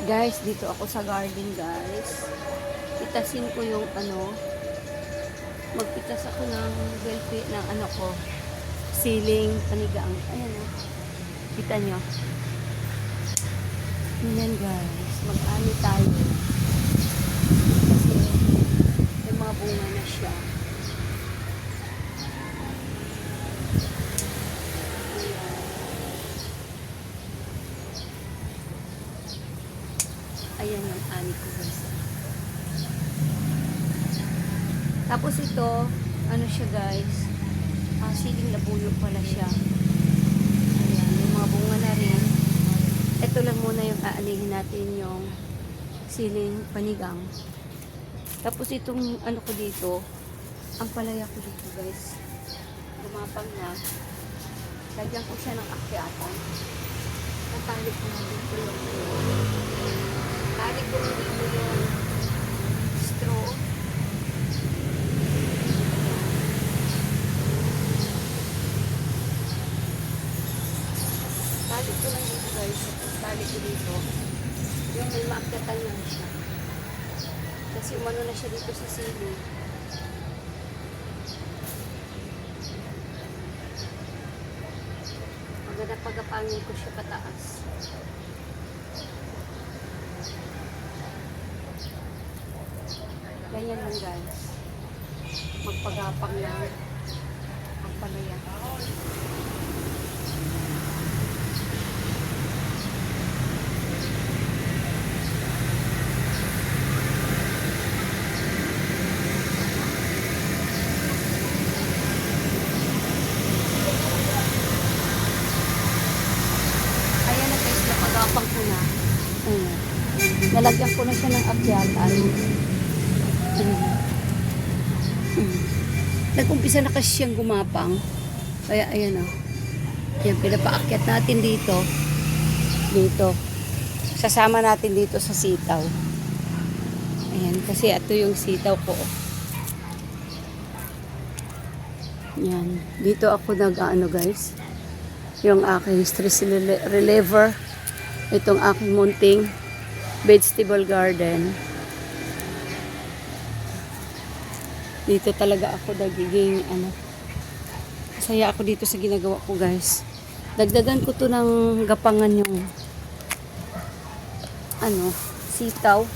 Guys, dito ako sa garden, guys. Pitasin ko yung magpitas ako ng belfi ng siling panigang. Ayan o. Kita nyo. Ayan, guys. Mag-ani tayo. Kasi may mga bunga na siya. Ayan ang ani ko, guys. Tapos ito, ano siya, guys, siling labuyo pala siya. Ayan, may mga bunga na rin. Ito lang muna yung aanihin natin, yung siling panigang. Tapos itong ano ko dito, ang palaya ko dito, guys, gumapang na. Lagyan ko siya ng akyatan. Natali ko na dito yung tali ko na dito yung straw. Tali ko lang dito, guys. Tali ko dito. Yung may maakyatan lang siya. Kasi umano na siya dito sa sili. Maganda pagapangin ko siya pataas. Ganyan lang, guys. Magpagapang lang ang palaya. Ayan na, guys, napagapang ko na. Ayan. Nalagyan ko na siya ng akyatan. Nag-umpisa na kasi siyang gumapang. Kaya ayan o. Ayan, pinapaakyat natin dito. Dito. Sasama natin dito sa sitaw. Ayan, kasi ito yung sitaw ko. Ayan. Dito ako guys. Yung aking stress reliever. Itong aking munting vegetable garden. Dito talaga ako nagiging masaya ako dito sa ginagawa ko, guys. Dagdagan ko to ng gapangan yung sitaw.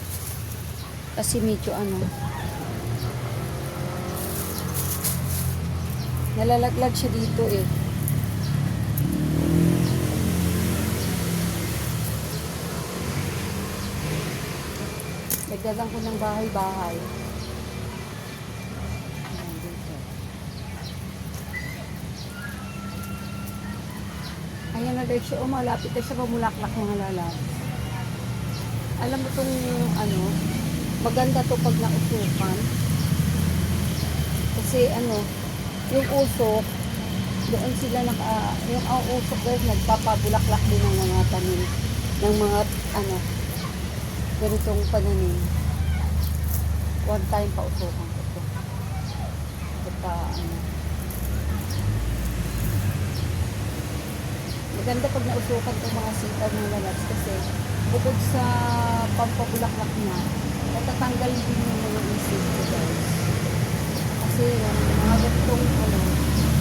Kasi medyo nalalaglag siya dito eh. Dagdagan ko ng bahay-bahay. Ayan na guys siya. Malapit na siya mamulaklak, mga lalab. Alam mo itong maganda to pag nausukan. Kasi yung usok, doon sila yung usok guys, nagpapabulaklak din ng mga tanim. Ng mga ganitong pananim. One time pa usukan ko ito. Maganda pag nausukan itong mga sitaw ng lalabs kasi bukod sa pampabulaklak niya, natatanggal din yung mga isip ko, guys. Kasi yung mga gatong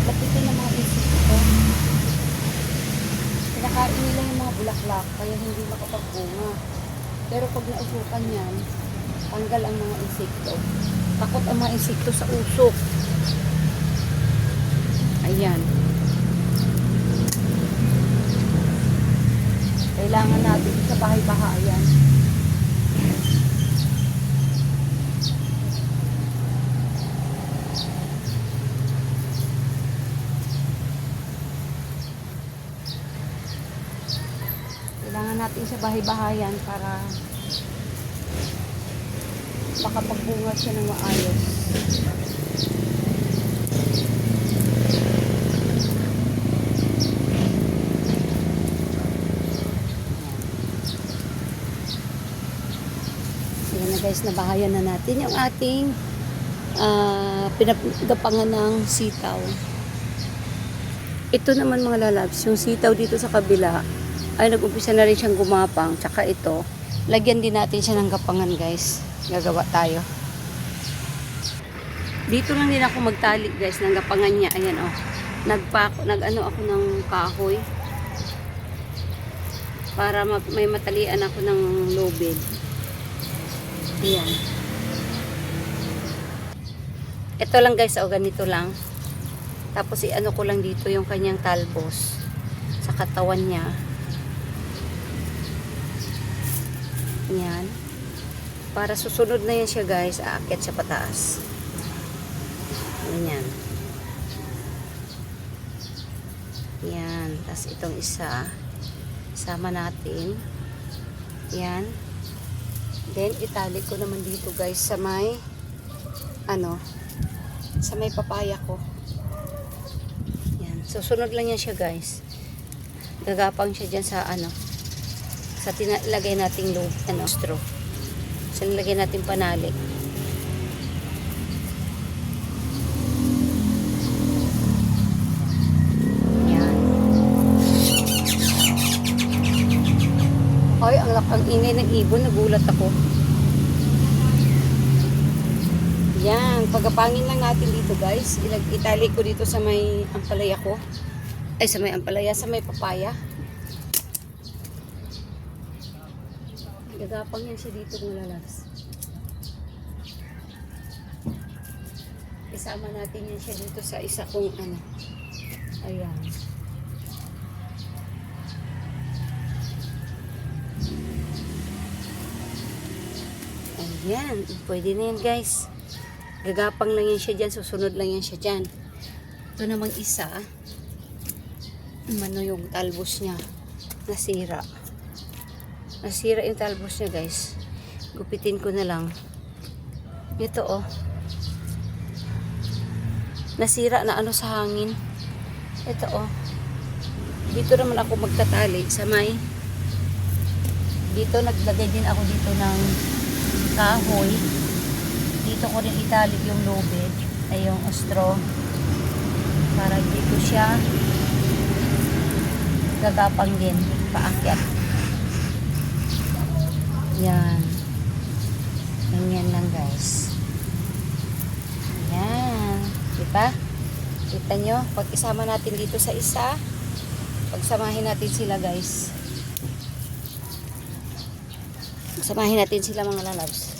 lapitin ng mga isip ko. Pinakain nila yung mga bulaklak kaya hindi makapagbunga. Pero pag nausukan yan, tanggal ang mga insekto. Takot ang mga insekto sa usok. Ayan. Kailangan natin sa bahay-bahayan. Kailangan natin sa bahay-bahayan para makapagbunga siya ng maayos. Ayan na guys, nabahayan na natin yung ating pinagapangan ng sitaw. Ito naman mga lalabs, yung sitaw dito sa kabila ay nag-umpisa na rin siyang gumapang. Tsaka ito, Lagyan din natin siya ng gapangan guys. Gagawa tayo. Dito lang din ako magtali guys ng gapangan niya. Ayan oh. Nag-ano ako ng kahoy. Para may matalian ako ng low bed. Ayan. Ito lang guys, o ganito lang. Tapos i-ano ko lang dito yung kanyang talbos sa katawan niya. Ayan. Para susunod na yan siya guys, aakyat siya pataas. Ayan. Ayan. Tapos itong isa, sama natin. Ayan. Then, itali ko naman dito guys sa may sa may papaya ko. Yan. Susunod lang yan siya guys. Gagapang siya dyan sa sa tinalagay nating straw. Sa nilagay nating panali. Yan. Ay, ang ingay ng ibon. Nagulat ako. Yan, pagkapangin lang natin dito guys. Itali ko dito sa may ampalaya ko. Ay, sa may ampalaya, sa may papaya. Gagapang yan siya dito kung lalas. Isama natin yan siya dito sa isa kong Ayan. Ayan, pwede na yan guys. Gagapang lang yan siya dyan. Susunod lang yan siya dyan. Ito namang isa. Yung talbos niya. Nasira. Nasira yung talbos niya guys. Gupitin ko na lang. Ito oh. Nasira na sa hangin. Ito oh. Dito naman ako magtatali sa may. Dito naglagay din ako dito ng kahoy. Dito ko rin itali yung low bed ay yung straw para dito siya gagapang din paakyat. Yan. Ganyan lang guys. Yan. Diba? Kita nyo? Pag isama natin dito sa isa, pagsamahin natin sila guys. Pagsamahin natin sila mga lalabs.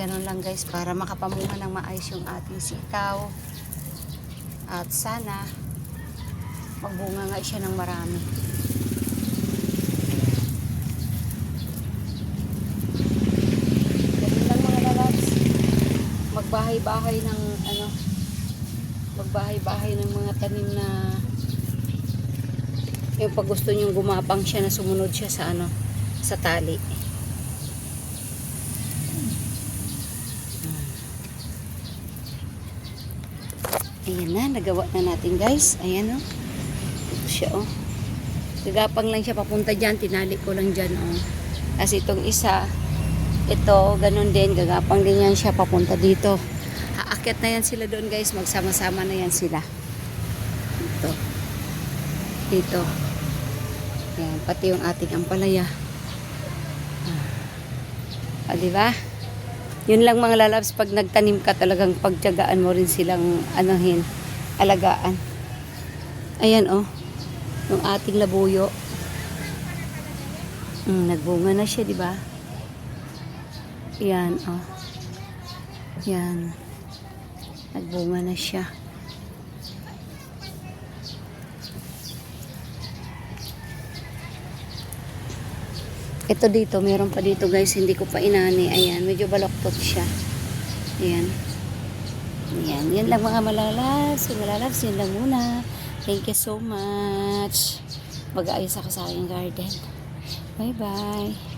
Ganon lang guys para makapamunga ng maayos yung ating sitaw. At sana magbunga nga siya ng marami. Ganon lang mga lalabs. Magbahay-bahay ng magbahay-bahay ng mga tanim na yung pag gusto nyong gumapang siya na sumunod siya sa sa tali. Ayan na, nagawa na natin guys. Ayan o. Ito siya o. Gagapang lang siya papunta dyan. Tinali ko lang dyan o. Kasi itong isa, ito, ganun din. Gagapang din yan siya papunta dito. Aakyat na yan sila doon guys. Magsama-sama na yan sila. Ito. Dito. Ayan, pati yung ating ampalaya. Diba? Yun lang mga lalabs, pag nagtanim ka talagang pagtiyagaan mo rin silang alagaan. Ayan oh, yung ating labuyo. Nagbunga na siya, di ba? Yan oh. Yan. Nagbunga na siya. Ito dito, meron pa dito guys, hindi ko pa inani. Ayan, medyo baloktot siya. Ayan. Ayan, yan lang mga malalabs. Malalabs, yan lang muna. Thank you so much. Mag-aayos ako sa aking garden. Bye-bye.